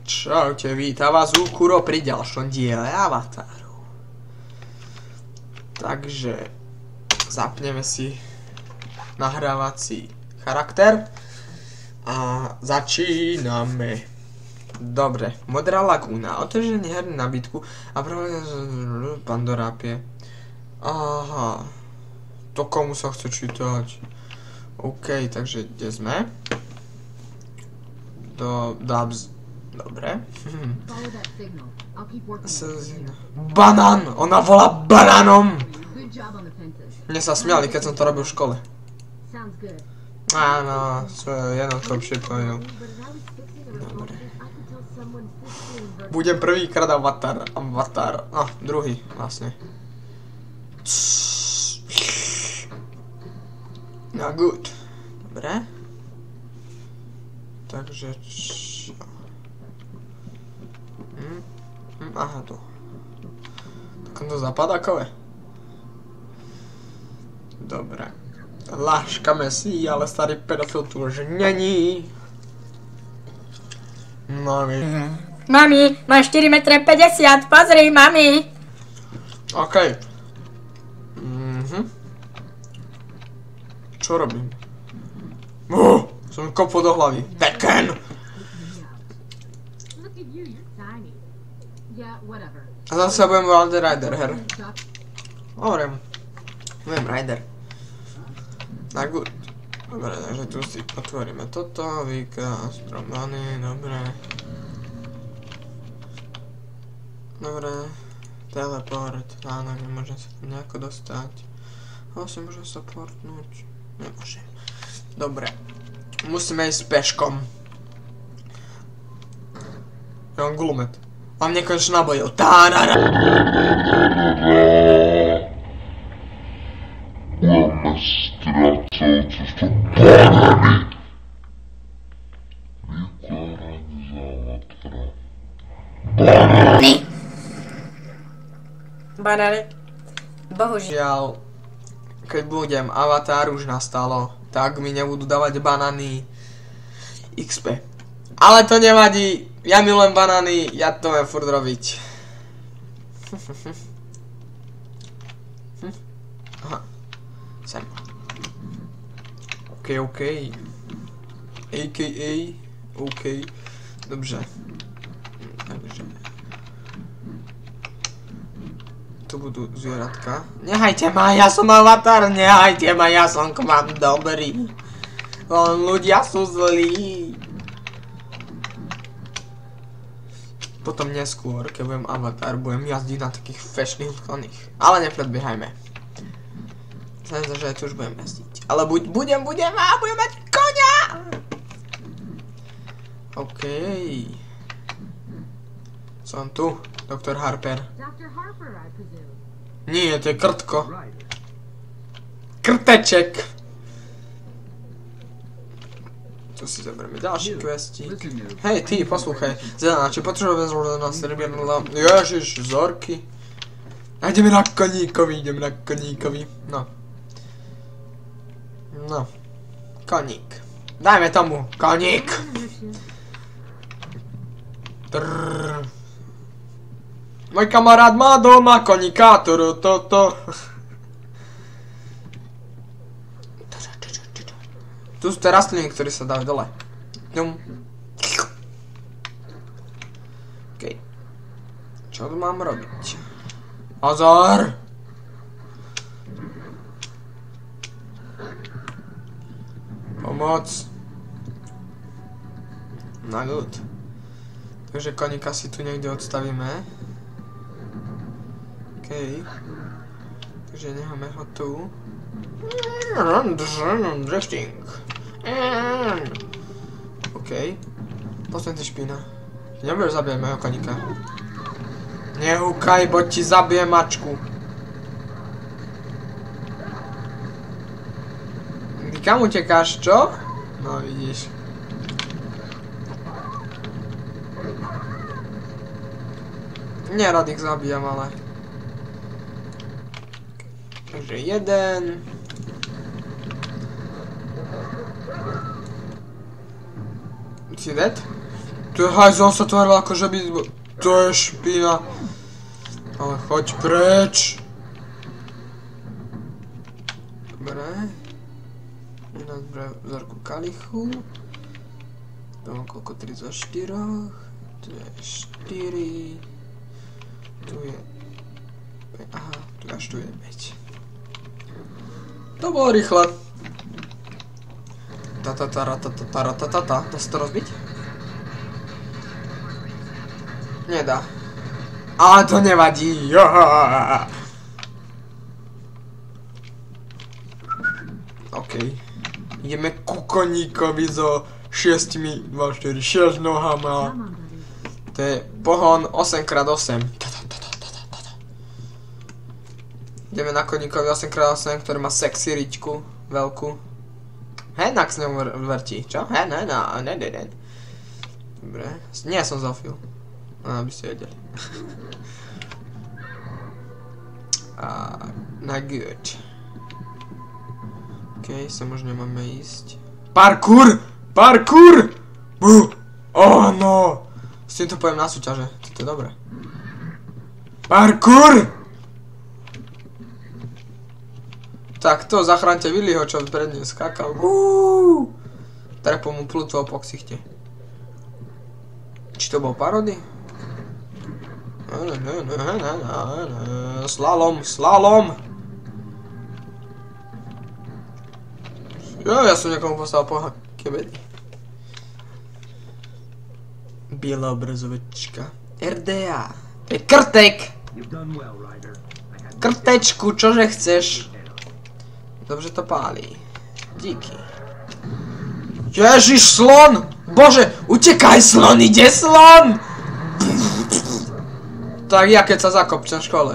Čaute, vítam vás Kuro pri ďalšom diele Avataru. Takže zapneme si nahrávací charakter a začíname. Dobre, Modrá lagúna, otrženie herný nábytku a Pandorápie. Aha, to komu sa chce čítať? OK, takže kde sme? Do Dubs. Dobre. Banán! Ona volá banánom! Mne sa smiali, keď som to robil v škole. Áno, jenom to pripomenul. Dobre. Budem prvýkrát avatar. No, druhý vlastne. No good. Dobre. Takže čo? Aha, tu. Tak to zapadákové. Dobre. Láškame si, ale starý pedofil tu už není. Mami. Mami, máš 4,50 m, pozri, mami. OK. Čo robím? Som kopol do hlavy. Tekken! A zase budem Walder Rider, her. Hovorím. Budem Rider. Na good. Dobre, takže tu si otvoríme toto, výkaz, problémy, dobre. Dobre. Teleport, áno, nemôžem sa tam nejako dostať. Vlastne môžem sa portnúť. Nemôžem. Dobre. Musíme ísť peškom. Ja mám gulomet. On mne konečne nabojil. Tárara. Budeme strácať cestu banány. Vykláranie z Avatara. Banány. Banány. Bohužiaľ. Keď budem Avatar už nastalo, tak mi nebudú dávať banány XP. Ale to nevadí, ja milujem banány, ja to viem furt robiť. Aha, sem. OK. AKA, OK, dobře. Takže. Tu budú zvieratka. Nehajte ma, ja som Avatar, nehajte ma, ja som k vám dobrý. Len ľudia sú zlí. Potom neskôr, keď budem Avatar, budem jazdiť na takých fešných koních. Ale nepredbiehajme. Znamená, že aj tu už budem jazdiť. Ale budem mať konia! OK. Som tu, doktor Harper. Nie, to je krtko. Krteček. Tu si zoberieme ďalší questík. Hej, ty, poslúchaj. Zelená, či potrebujeme zvolená srebrná... Ježiš, vzorky. A ideme na koníkovi. No. No. Koník. Dajme tomu koník. Trrrr. Môj kamarát má doma koníka. Toto. Tu sú tie rastliny, ktoré sa dajú dole. OK. Čo tu mám robiť? Pozor! Pomoc. Na good. Takže koníka si tu niekde odstavíme. OK. Takže necháme ho tu. Drifting. OK. Poďme ty špína. Nebudeš zabíjať mojho koníka. Nehúkaj, bo ti zabijem mačku. Ty kam utekáš, čo? No vidíš. Nerad ich zabíjam, ale. Takže jeden. Si dead? To je hajzo, on sa tváril ako, že by... To je špina. Ale choď preč. Dobre. Jedna vzorku kalichu. Tu mám koľko? 3 zo 4. Tu je 4. Tu je... Aha, tu až tu je 5. To bolo rýchle. Dá sa to rozbiť? Nedá. Ale to nevadí. OK. Ideme ku koníkovi so 6 nohama. To je pohon 8x8. Ideme na koníkovi 8x8, ktorý má sexy riťku. Veľkú. Henak s ňou vrtí, čo? Ne. Dobre. Nie som zofil. Aby ste vedeli. Na good. OK, sem už nemáme ísť. Parkour! No! S týmto pojem na súťaže. To je dobré. Parkour! Tak to, zachránte Willyho, čo pred ním skákal. Trepom mu plútvo po ksichte. Či to bol parody? Slalom! Jo, ja som niekomu poslal po kebedi. Biela obrazovečka. RDA. To je krtek! Krtečku, čože chceš? Dobře to pálí. Díky. Ježiš, slon! Bože, utekaj, slon, ide slon! Tak ja keď sa zakopčem v škole.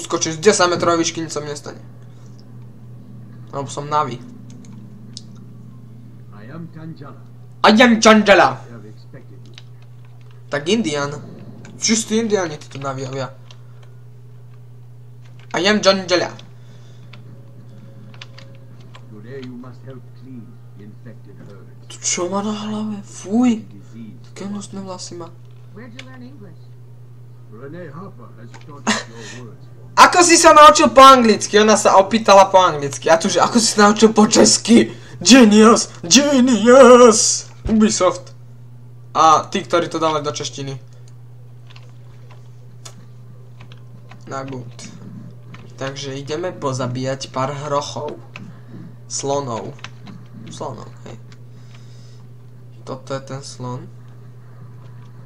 Skočím z 10 metrovej výšky, nic sa mi nestane. Alebo som Navi. I am Chandala. Tak Indian. Čistí Indiani títo Naviovia. I am Chandala. To čo má na hlave? Fuj. Také hnusné vlasy má. Ako si sa naučil po anglicky? Ona sa opýtala po anglicky. A tu, že ako si sa naučil po česky? Genius! Ubisoft. A tí, ktorí to dali do češtiny. Na good. Takže ideme pozabíjať pár hrochov. Slonov, hej. Toto je ten slon.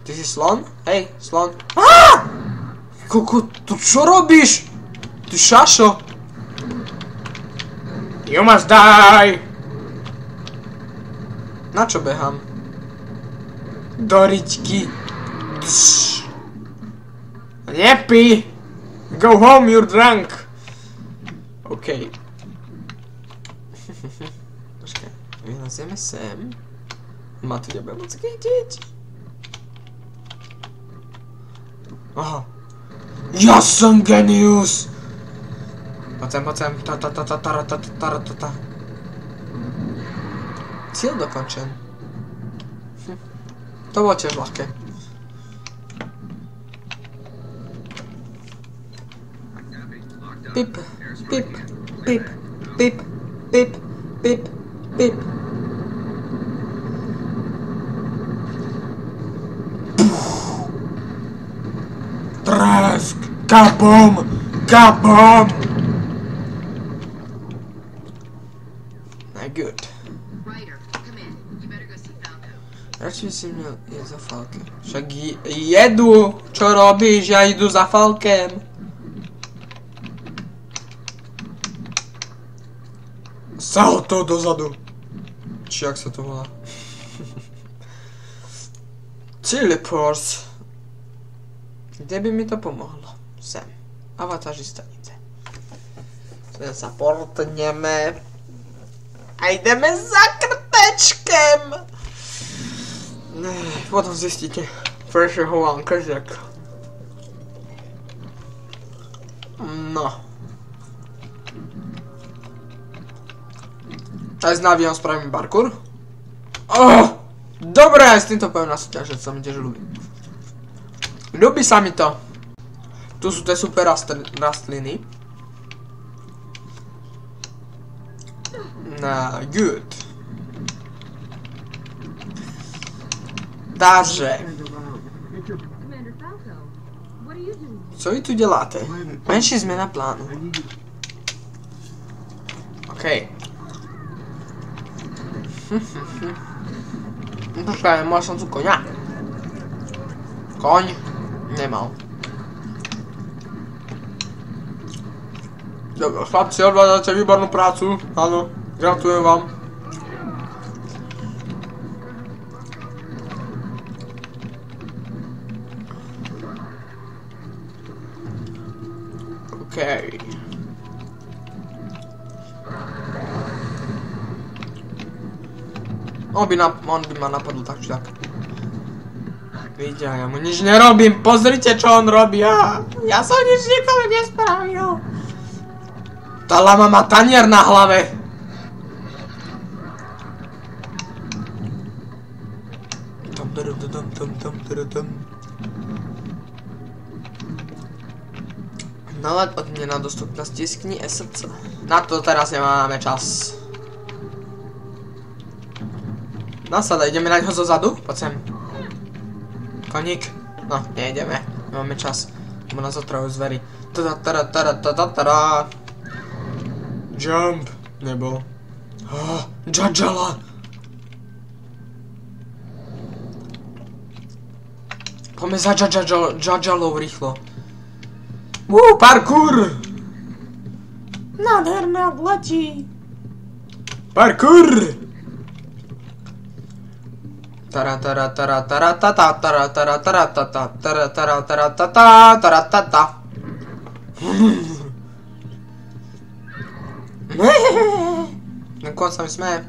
Ty si slon? Hej, slon. Koko, tu čo robíš? Ty šašo. You must die. Na čo behám? Do riťky. Nepí. Go home, you're drunk. OK. Počkaj, vylezieme sem. Ma tu nebudem moc chytiť. Aha. Ja som genius! Poď sem. Cieľ dokončen. To bolo tiež ľahké. Pip. Tresk! Kabom! Na good. Radšej by si měl jet za Falkem. Však jedu! Čo robíš? Ja jdu za Falkem. Salto dozadu. Či jak sa to volá? Teleport. Kde by mi to pomohlo? Sem. Avatáži stanice. Sem sa portneme. A ideme za krtečkem. Potom zistíte, prečo ho mám krzak. No. Aj s Naviom spravím parkour. Dobre, aj s týmto poviem na súťaž, že sa mi tiež ľúbi. Ľúbi sa mi to. Tu sú tie super rastliny. Good. Takže. Co vy tu děláte? Menší změna plánu. OK. Počkaj, mal som tu koňa. Koň nemal. Dobre, chlapci, odvádzate výbornú prácu. Áno, gratulujem vám. OK. On by ma napadl tak či tak. Vidia, ja mu nič nerobím, pozrite čo on robí. Ja som nič nikomu nespravil. Tá lama má tanier na hlave. Nalad odměna dostupná, stiskni SC. Na to teraz nemáme čas. Nasada, ideme na ňo zozadu? Poď sem. Koník. No, nejdeme. Nemáme čas. Bo nás otravujú zvery. Jump. Nebol. Džadžala. Poďme za džadžalou rýchlo. Parkour! Nádherné obletí. Parkour! Nakon sa mi smeje.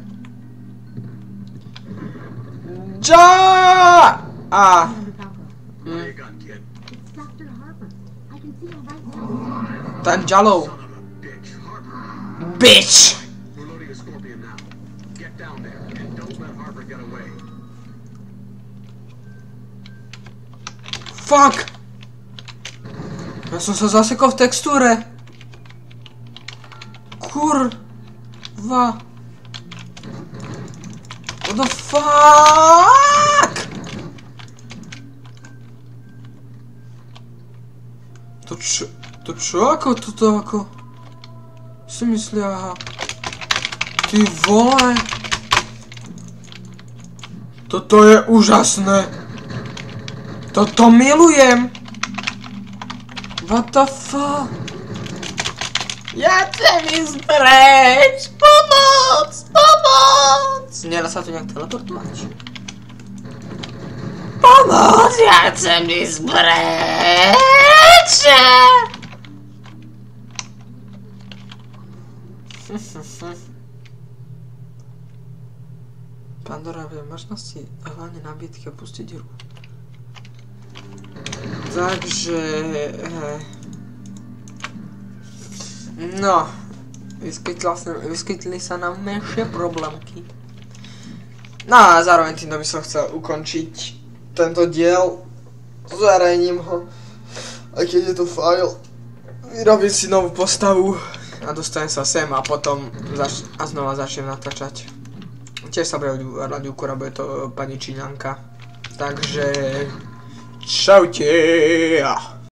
Ten Jallow. Bitch! Fuck! Ja som sa zasekol v textúre. Kurva. What the fuck? To čo? Ako toto ako? Si myslia, aha. Ty vole. Toto je úžasné. Toto milujem. What the fuck? Ja chcem ísť preč. Pomoc! Pomoc! Nedá sa tu nejak teleportovať? Pomoc! Ja chcem ísť preč! Pandora vie možnosti a hlavne nabídky opustiť hru. Takže... No, vyskytli sa nám menšie problémky. No a zároveň týmto by som chcel ukončiť tento diel. Zverejním ho. A keď je to file, vyrobím si novú postavu a dostanem sa sem a potom znova začnem natáčať. Tiež sa bude radi ukora, bude to pani Číňanka. Takže... Čaute!